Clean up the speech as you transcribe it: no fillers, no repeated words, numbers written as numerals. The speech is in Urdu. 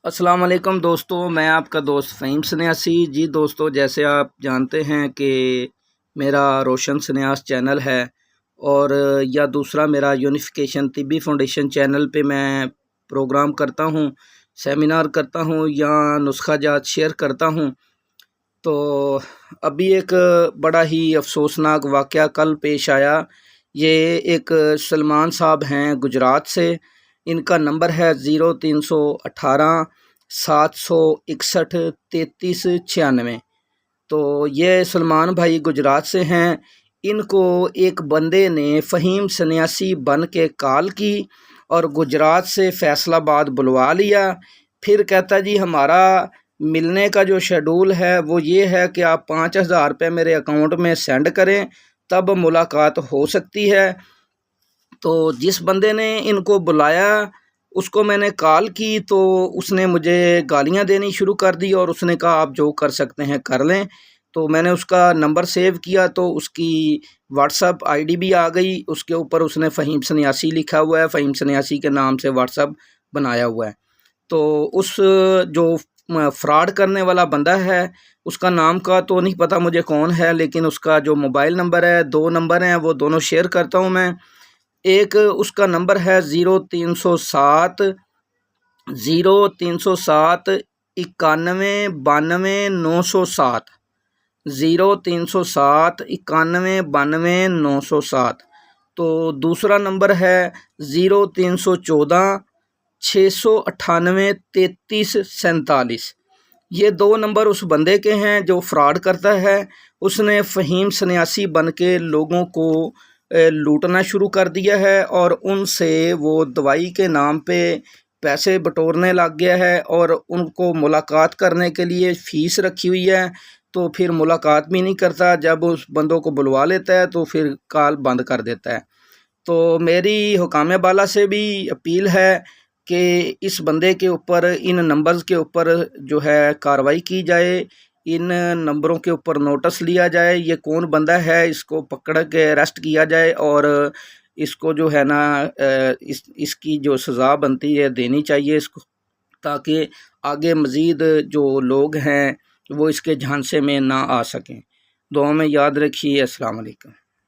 السلام علیکم دوستو، میں آپ کا دوست فہیم سنیاسی جی۔ دوستو، جیسے آپ جانتے ہیں کہ میرا روشن سنیاس چینل ہے، اور یا دوسرا میرا یونیفیکیشن طبی فاؤنڈیشن چینل پہ میں پروگرام کرتا ہوں، سیمینار کرتا ہوں یا نسخہ جات شیئر کرتا ہوں۔ تو ابھی ایک بڑا ہی افسوسناک واقعہ کل پیش آیا۔ یہ ایک سلمان صاحب ہیں گجرات سے، ان کا نمبر ہے 0318 761 3396۔ تو یہ سلمان بھائی گجرات سے ہیں۔ ان کو ایک بندے نے فہیم سنیاسی بن کے کال کی اور گجرات سے فیصل آباد بلوا لیا۔ پھر کہتا جی ہمارا ملنے کا جو شیڈول ہے وہ یہ ہے کہ آپ 5000 روپے میرے اکاؤنٹ میں سینڈ کریں، تب ملاقات ہو سکتی ہے۔ تو جس بندے نے ان کو بلایا اس کو میں نے کال کی تو اس نے مجھے گالیاں دینی شروع کر دی، اور اس نے کہا آپ جو کر سکتے ہیں کر لیں۔ تو میں نے اس کا نمبر سیو کیا تو اس کی واٹس ایپ آئی ڈی بھی آ گئی، اس کے اوپر اس نے فہیم سنیاسی لکھا ہوا ہے، فہیم سنیاسی کے نام سے واٹس ایپ بنایا ہوا ہے۔ تو اس جو فراڈ کرنے والا بندہ ہے اس کا نام کا تو نہیں پتہ مجھے کون ہے، لیکن اس کا جو موبائل نمبر ہے، 2 نمبر ہیں، وہ دونوں شیئر کرتا ہوں میں۔ ایک اس کا نمبر ہے 0307 91 92 907، 0307 91 92 907۔ تو دوسرا نمبر ہے 0314 698 3347۔ یہ 2 نمبر اس بندے کے ہیں جو فراڈ کرتا ہے۔ اس نے فہیم سنیاسی بن کے لوگوں کو لوٹنا شروع کر دیا ہے، اور ان سے وہ دوائی کے نام پہ پیسے بٹورنے لگ گیا ہے، اور ان کو ملاقات کرنے کے لیے فیس رکھی ہوئی ہے، تو پھر ملاقات بھی نہیں کرتا۔ جب اس بندوں کو بلوا لیتا ہے تو پھر کال بند کر دیتا ہے۔ تو میری حکام بالا سے بھی اپیل ہے کہ اس بندے کے اوپر، ان نمبرز کے اوپر جو ہے کارروائی کی جائے، ان نمبروں کے اوپر نوٹس لیا جائے، یہ کون بندہ ہے اس کو پکڑ کے اریسٹ کیا جائے، اور اس کو جو ہے نا اس کی جو سزا بنتی ہے دینی چاہیے اس کو، تاکہ آگے مزید جو لوگ ہیں وہ اس کے جھانسے میں نہ آ سکیں۔ دعاؤں میں یاد رکھیے۔ السلام علیکم۔